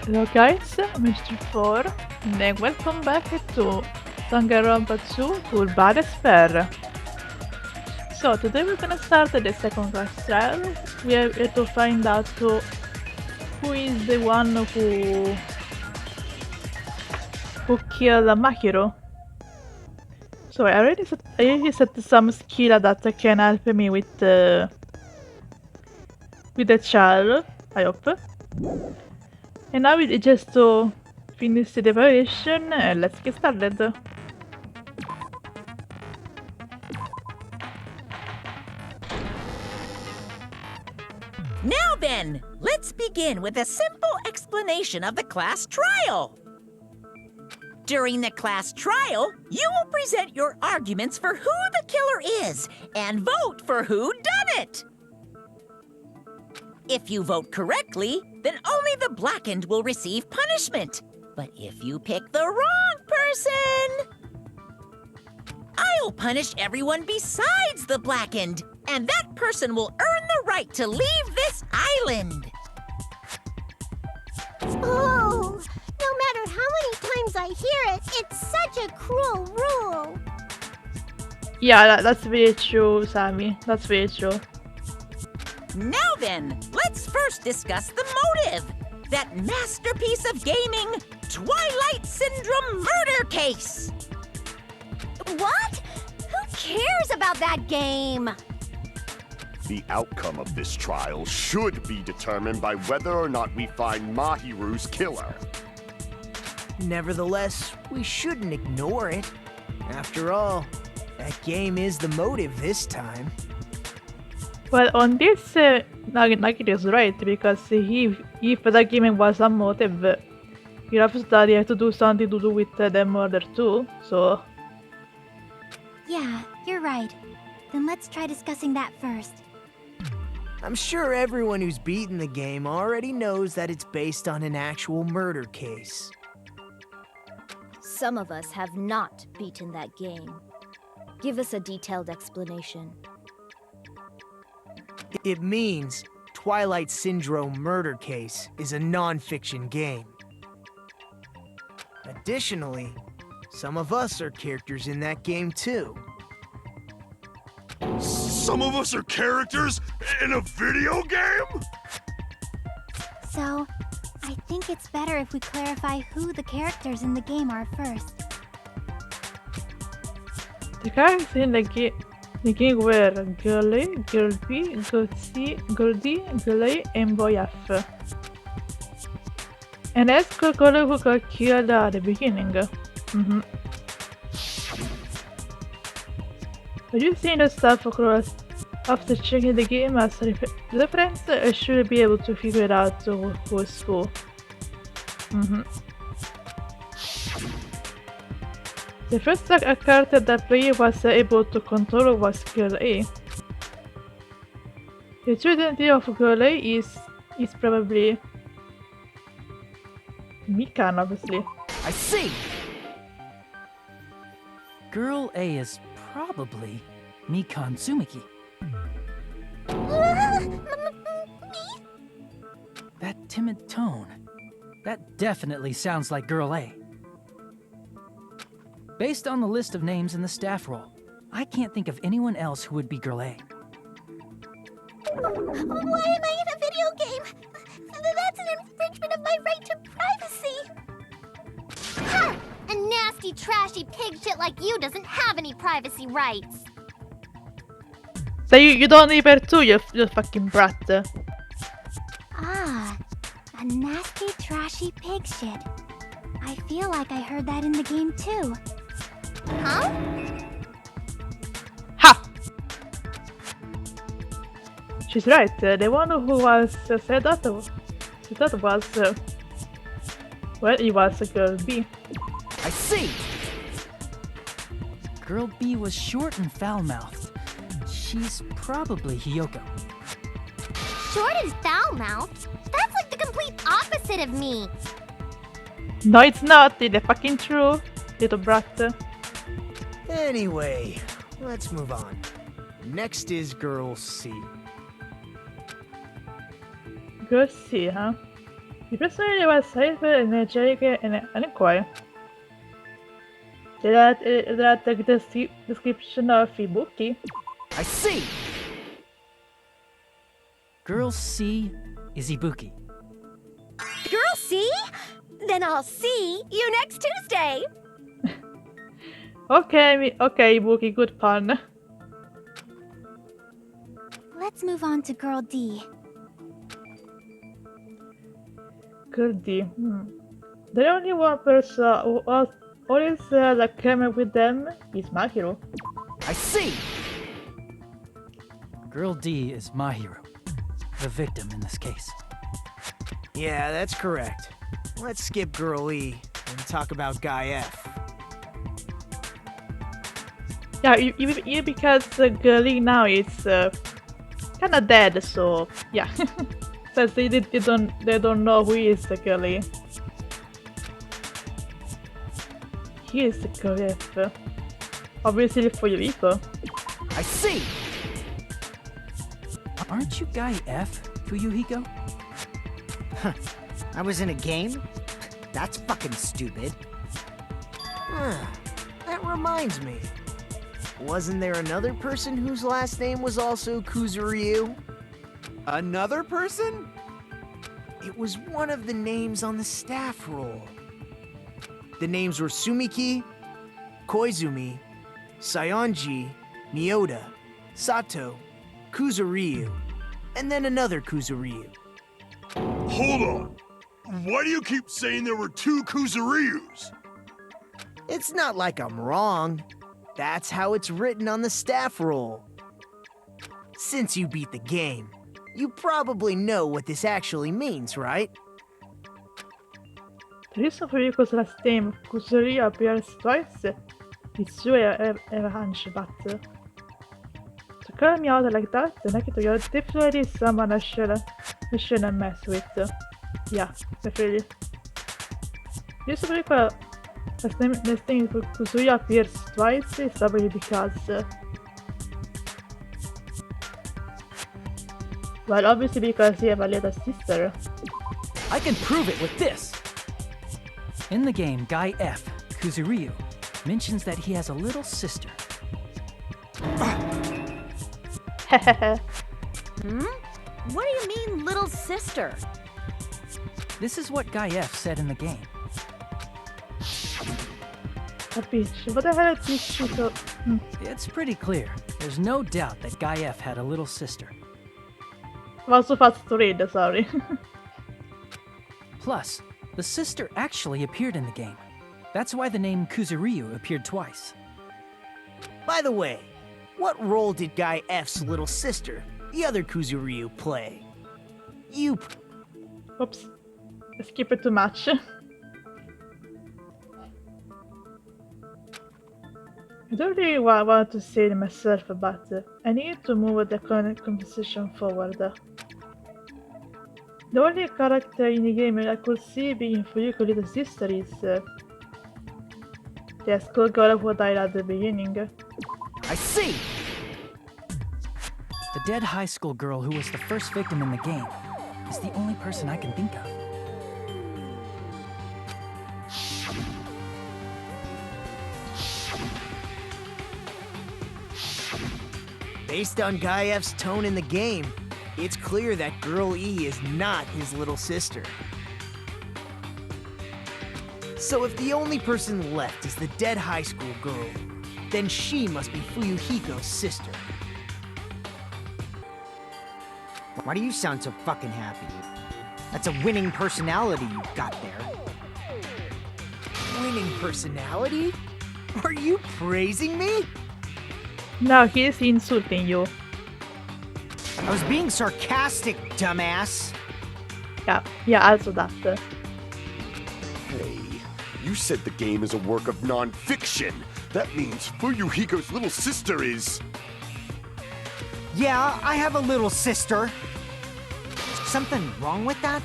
Hello guys, Mr. 4, and welcome back to Danganronpa 2 Turba Despair. So today we're gonna start the second class trial. We have to find out who is the one who killed Makiro. So I already set some skill that can help me with the child, I hope. And now we just to finish the evaluation and let's get started. Now then, let's begin with a simple explanation of the class trial. During the class trial, you will present your arguments for who the killer is and vote for who done it. If you vote correctly, then only the blackened will receive punishment. But if you pick the wrong person, I'll punish everyone besides the blackened, and that person will earn the right to leave this island. Oh, no matter how many times I hear it, it's such a cruel rule. Yeah, that's very true, Sammy. That's very true. Now then, let's first discuss the motive. That masterpiece of gaming, Twilight Syndrome murder case. What? Who cares about that game? The outcome of this trial should be determined by whether or not we find Mahiru's killer. Nevertheless, we shouldn't ignore it. After all, that game is the motive this time. Well, on this, Nagit is right, because if the game was a motive, you have to do something to do with the murder too, so... Yeah, you're right. Then let's try discussing that first. I'm sure everyone who's beaten the game already knows that it's based on an actual murder case. Some of us have not beaten that game. Give us a detailed explanation. It means Twilight Syndrome murder case is a non-fiction game. Additionally, some of us are characters in that game too. Some of us are characters in a video game? So, I think it's better if we clarify who the characters in the game are first. The characters in the game were Girl A, Girl B, Girl C, Girl D, Girl A, and Boy F. And that's Girl who got killed at the beginning. Have you seen the stuff across after checking the game as reference? I should be able to figure out who's who. The first character that player was able to control was Girl A. The true identity of Girl A is probably Mikan, obviously. I see! Girl A is probably Mikan Tsumiki. That timid tone. That definitely sounds like Girl A. Based on the list of names in the staff roll, I can't think of anyone else who would be Girl A. Why am I in a video game? That's an infringement of my right to privacy. Ha! A nasty, trashy pig shit like you doesn't have any privacy rights. So you don't leave her too, you fucking brat. Ah, a nasty, trashy pig shit. I feel like I heard that in the game too. Huh? Ha! She's right. The one who was said that was well, it was Girl B. I see! Girl B was short and foul-mouthed. She's probably Hiyoko. Short and foul-mouthed? That's like the complete opposite of me. No, it's not. It's fucking true, little brat. Anyway, let's move on. Next is Girl C. Girl C, huh? I personaggi devono essere energetiche e adequate. Did that the description of Ibuki? I see! Girl C is Ibuki. Girl, see? Then I'll see you next Tuesday. Okay, okay, Ibuki, good pun. Let's move on to Girl D. Good D. The only one person who always like came with them is Mahiro. I see! Girl D is Mahiro, the victim in this case. Yeah, that's correct. Let's skip Girl E and talk about Guy F. Yeah, you because Girlie now is kind of dead, so yeah. Since they don't know who is the Girlie. He is the Girlie F. Obviously for Yuriko. I see! Aren't you Guy F, Fuyuhiko? I was in a game? That's fucking stupid. That reminds me. Wasn't there another person whose last name was also Kuzuryu? Another person? It was one of the names on the staff roll. The names were Sumiki, Koizumi, Sayonji, Mioda, Sato, Kuzuryu, and then another Kuzuryu. Hold on. Why do you keep saying there were two Kuzuryus? It's not like I'm wrong. That's how it's written on the staff roll. Since you beat the game, you probably know what this actually means, right? The reason for Yuriko's last name, Kusuri, appears twice is true a hunch, but to call me out like that, Nakito, you're definitely someone I shouldn't mess with. Yeah, definitely. The reason for Yuriko's last name Kusuri appears twice is probably because well, obviously because he has a little sister. I can prove it with this! In the game, Guy F, Kuzuryu, mentions that he has a little sister. What do you mean, little sister? This is what Guy F said in the game. A bitch. What the hell is this shit? It's pretty clear. There's no doubt that Guy F had a little sister. Was so fast to read, sorry. Plus, the sister actually appeared in the game. That's why the name Kuzuryu appeared twice. By the way, what role did Guy F's little sister, the other Kuzuryu, play? You... Oops. I skipped it too much. I don't really want to say it myself, but I need to move the conversation forward. The only character in the game I could see being Fuyuko's little sister is the schoolgirl who died at the beginning. I see! The dead high school girl who was the first victim in the game is the only person I can think of. Based on Guy F's tone in the game, it's clear that Girl E is not his little sister. So if the only person left is the dead high school girl, then she must be Fuyuhiko's sister. Why do you sound so fucking happy? That's a winning personality you've got there. Winning personality? Are you praising me? No, he is insulting you. I was being sarcastic, dumbass. Yeah, also that. Hey, you said the game is a work of non-fiction. That means Fuyuhiko's little sister is... Yeah, I have a little sister. Something wrong with that?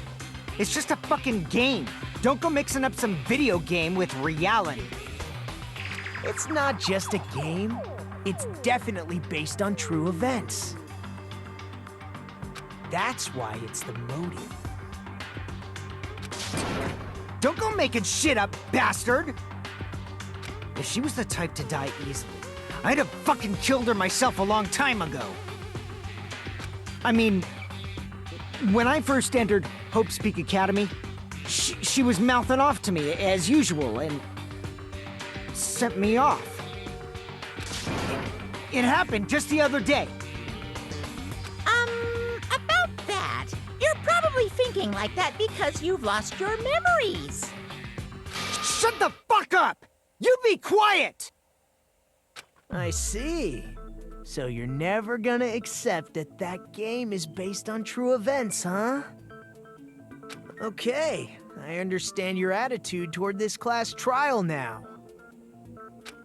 It's just a fucking game. Don't go mixing up some video game with reality. It's not just a game. It's definitely based on true events. That's why it's the motive. Don't go making shit up, bastard! If she was the type to die easily, I'd have fucking killed her myself a long time ago. I mean, when I first entered Hope's Peak Academy, she was mouthing off to me as usual and sent me off. It happened just the other day. About that, you're probably thinking like that because you've lost your memories. Shut the fuck up! You be quiet! I see. So you're never gonna accept that that game is based on true events, huh? Okay, I understand your attitude toward this class trial now.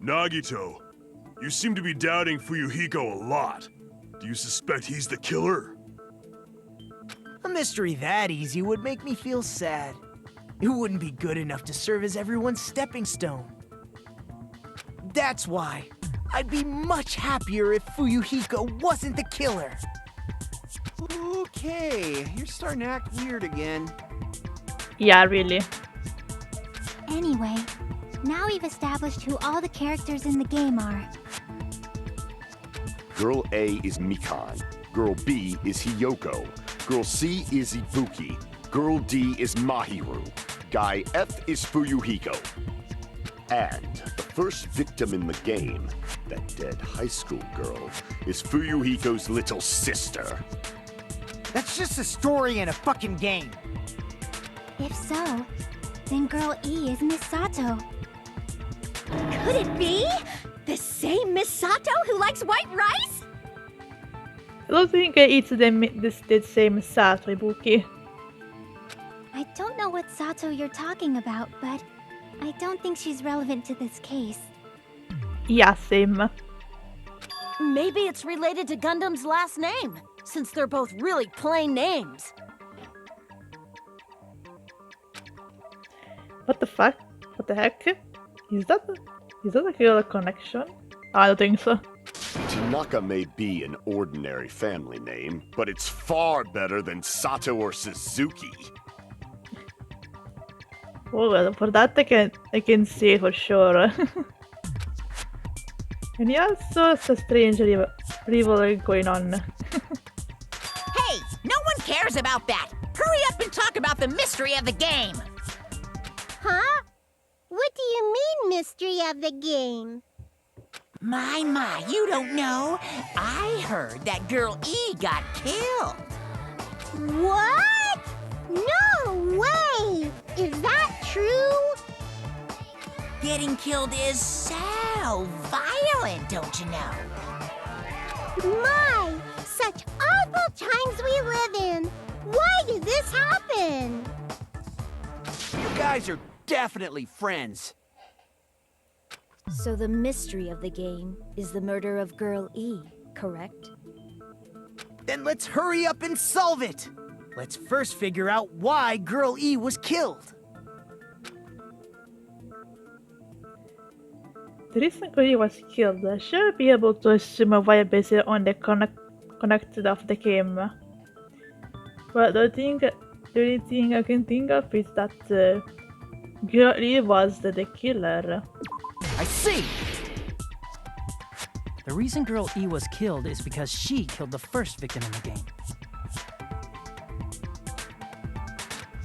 Nagito, you seem to be doubting Fuyuhiko a lot. Do you suspect he's the killer? A mystery that easy would make me feel sad. It wouldn't be good enough to serve as everyone's stepping stone. That's why I'd be much happier if Fuyuhiko wasn't the killer. Okay, you're starting to act weird again. Yeah, really. Anyway, now we've established who all the characters in the game are. Girl A is Mikan. Girl B is Hiyoko. Girl C is Ibuki. Girl D is Mahiru. Guy F is Fuyuhiko. And the first victim in the game, that dead high school girl, is Fuyuhiko's little sister. That's just a story in a fucking game. If so, then Girl E is Miss Sato. Could it be? The same Miss Sato who likes white rice? I don't think it's the same Sato, Ibuki. I don't know what Sato you're talking about, but I don't think she's relevant to this case. Yeah, same. Maybe it's related to Gundam's last name, since they're both really plain names. What the fuck? What the heck? Is that a real connection? I don't think so. Tanaka may be an ordinary family name, but it's far better than Sato or Suzuki. Oh, well, for that I can see for sure. And yeah, so it's a strange rivalry going on. Hey, no one cares about that. Hurry up and talk about the mystery of the game. Huh? What do you mean, mystery of the game? My, you don't know. I heard that Girl E got killed. What? No way! Is that true? Getting killed is so violent, don't you know? My, such awful times we live in. Why did this happen? You guys are definitely friends. So the mystery of the game is the murder of Girl E, correct? Then let's hurry up and solve it! Let's first figure out why Girl E was killed. The reason Kuri was killed, I should be able to assume why based on the connected of the game. But the only thing I can think of is that Girl E was the killer. I see! The reason Girl E was killed is because she killed the first victim in the game.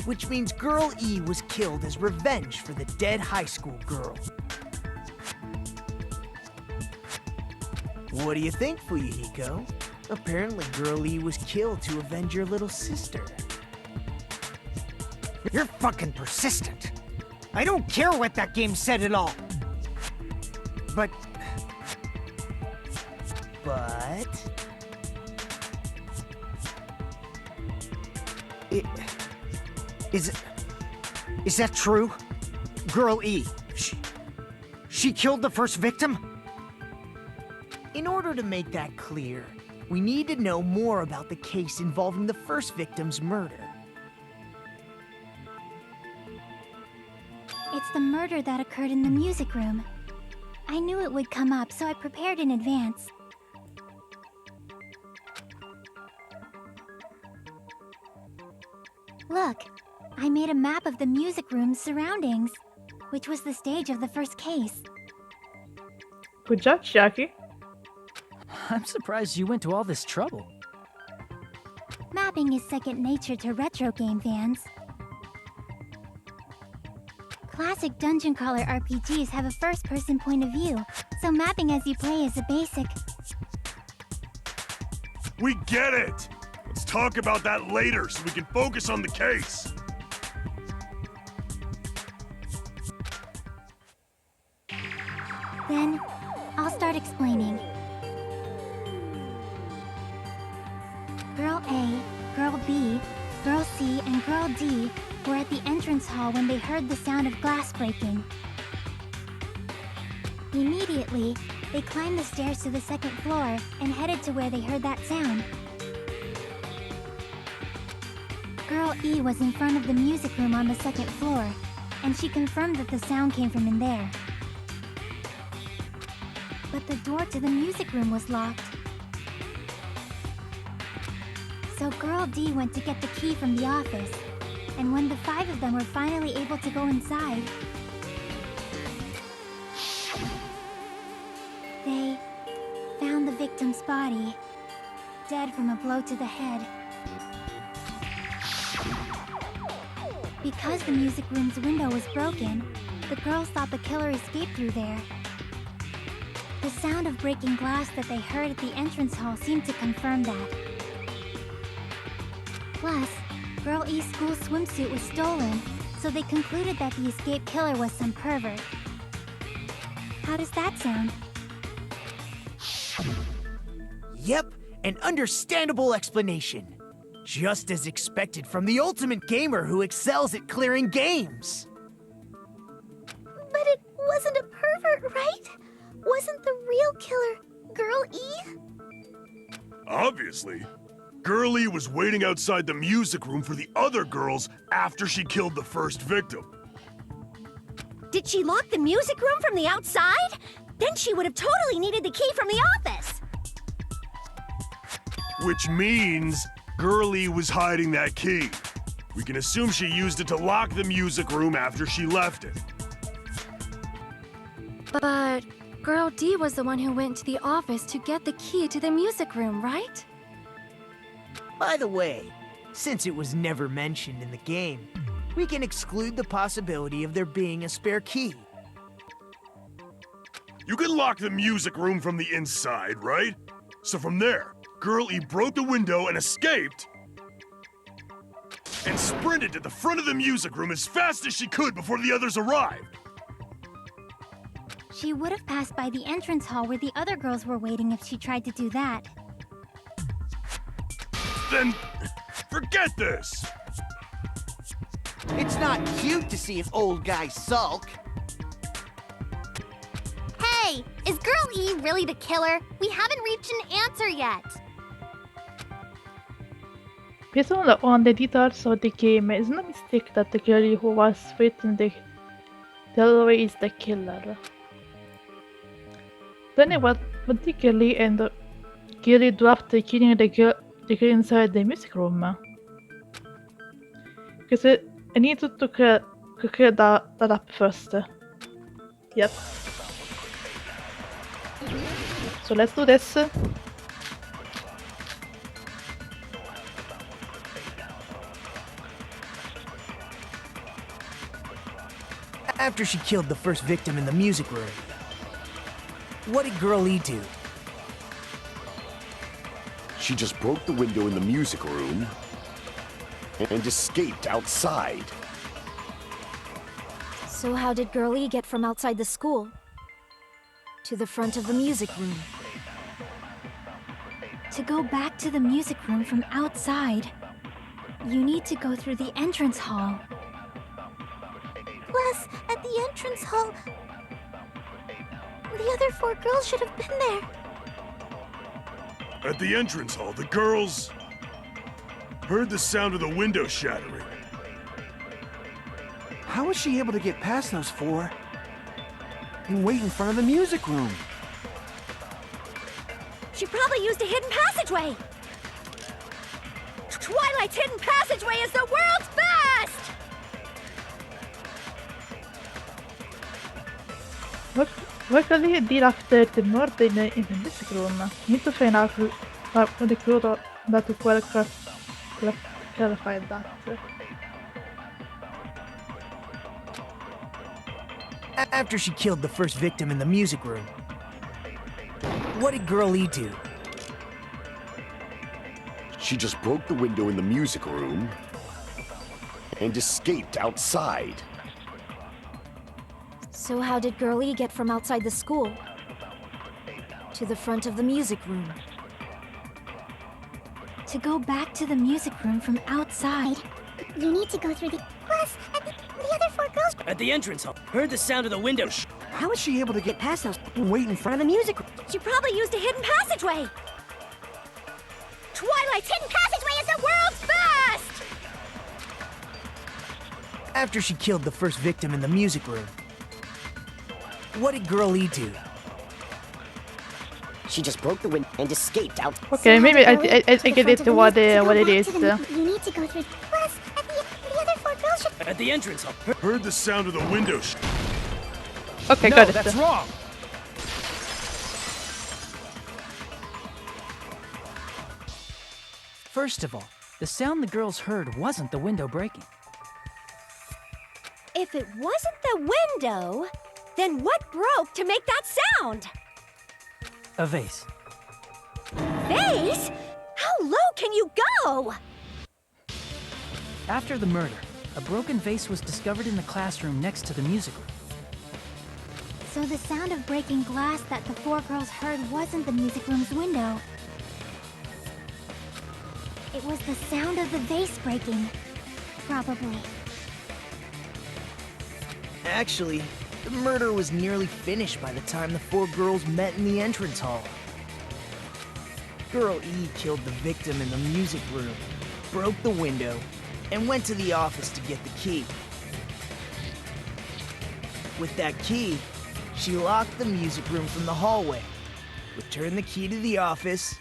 Which means Girl E was killed as revenge for the dead high school girl. What do you think, Fuyuhiko? Apparently Girl E was killed to avenge your little sister. You're fucking persistent. I don't care what that game said at all. But... Is that true? Girl E, she killed the first victim? In order to make that clear, we need to know more about the case involving the first victim's murder. It's the murder that occurred in the music room. I knew it would come up, so I prepared in advance. Look, I made a map of the music room's surroundings, which was the stage of the first case. Good job, Jackie. I'm surprised you went to all this trouble. Mapping is second nature to retro game fans. Classic dungeon crawler RPGs have a first-person point of view, so mapping as you play is a basic. We get it! Let's talk about that later so we can focus on the case. Then, I'll start explaining. Girl A, Girl B, Girl C, and Girl D were at the entrance hall when they heard the sound of glass breaking. Immediately, they climbed the stairs to the second floor and headed to where they heard that sound. Girl E was in front of the music room on the second floor, and she confirmed that the sound came from in there. But the door to the music room was locked. So Girl D went to get the key from the office, and when the 5 of them were finally able to go inside, they found the victim's body, dead from a blow to the head. Because the music room's window was broken, the girls thought the killer escaped through there. The sound of breaking glass that they heard at the entrance hall seemed to confirm that. Plus, Girl E's school swimsuit was stolen, so they concluded that the escaped killer was some pervert. How does that sound? Yep, an understandable explanation. Just as expected from the ultimate gamer who excels at clearing games. But it wasn't a pervert, right? Wasn't the real killer Girl E? Obviously. Girlie was waiting outside the music room for the other girls after she killed the first victim. Did she lock the music room from the outside? Then she would have totally needed the key from the office. Which means Girlie was hiding that key. We can assume she used it to lock the music room after she left it. But Girl D was the one who went to the office to get the key to the music room, right? By the way, since it was never mentioned in the game, we can exclude the possibility of there being a spare key. You can lock the music room from the inside, right? So from there, Girl E broke the window and escaped, and sprinted to the front of the music room as fast as she could before the others arrived. She would have passed by the entrance hall where the other girls were waiting if she tried to do that. Then, forget this! It's not cute to see an old guy sulk. Hey, is Girl E really the killer? We haven't reached an answer yet. Based on the details of the game, it's no mistake that the girl who was written the Delaware is the killer. Then what did Girlie and Girlie do after killing the girl inside the music room? Because I need to clear that up first. Yep. So let's do this. After she killed the first victim in the music room, what did Girl E do? She just broke the window in the music room and escaped outside. So how did Girl E get from outside the school to the front of the music room? To go back to the music room from outside, you need to go through the entrance hall. Plus, at the entrance hall, the other 4 girls should have been there. At the entrance hall, the girls heard the sound of the window shattering. How was she able to get past those 4 and wait in front of the music room? She probably used a hidden passageway. Twilight's hidden passageway is the world's best! Luckily, Dean after the murder in the music room. You need to find out what the clue that will clarify that. After she killed the first victim in the music room, what did Girl E do? She just broke the window in the music room and escaped outside. So how did Girl E get from outside the school to the front of the music room? To go back to the music room from outside, You need to go through the bus and the other 4 girls. At the entrance hall. Heard the sound of the window. How is she able to get past those and wait in front of the music room? She probably used a hidden passageway. Twilight's hidden passageway is the world's best! After she killed the first victim in the music room, what did Girl E do? She just broke the window and escaped out. Okay, maybe I get it what it is. You need to go through the bus and the other 4 girls should... At the entrance hall. Heard the sound of the window. Okay, No, got it. that's wrong. First of all, the sound the girls heard wasn't the window breaking. If it wasn't the window, then what broke to make that sound? A vase. Vase? How low can you go? After the murder, a broken vase was discovered in the classroom next to the music room. so the sound of breaking glass that the 4 girls heard wasn't the music room's window. It was the sound of the vase breaking. Probably. Actually, the murder was nearly finished by the time the 4 girls met in the entrance hall. Girl E killed the victim in the music room, broke the window, and went to the office to get the key. With that key, she locked the music room from the hallway, returned the key to the office,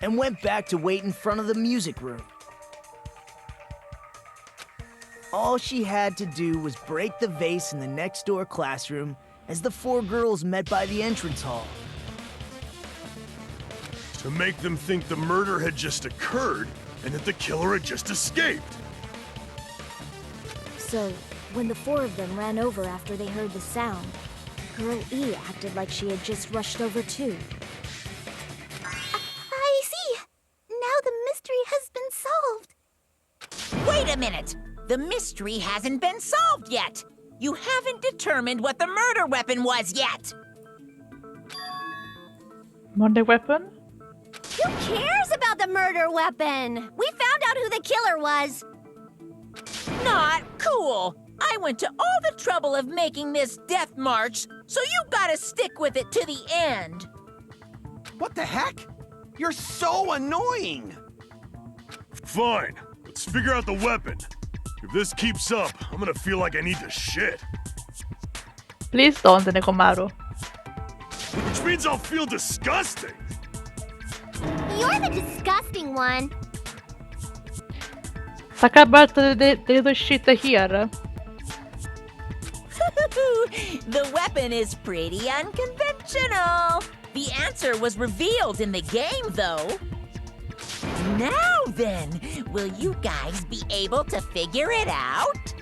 and went back to wait in front of the music room. All she had to do was break the vase in the next door classroom as the 4 girls met by the entrance hall. To make them think the murder had just occurred and that the killer had just escaped. So, when the 4 of them ran over after they heard the sound, Girl E acted like she had just rushed over too. I see. Now the mystery has been solved. Wait a minute! The mystery hasn't been solved yet! You haven't determined what the murder weapon was yet! Murder weapon? Who cares about the murder weapon? We found out who the killer was. Not cool! I went to all the trouble of making this death march, so you gotta stick with it to the end! What the heck? You're so annoying! Fine, let's figure out the weapon. If this keeps up, I'm gonna feel like I need to shit. Please don't, Nekomaru. Which means I'll feel disgusting! You're the disgusting one. Talk about the little shit here. The weapon is pretty unconventional. The answer was revealed in the game, though. Now then, will you guys be able to figure it out?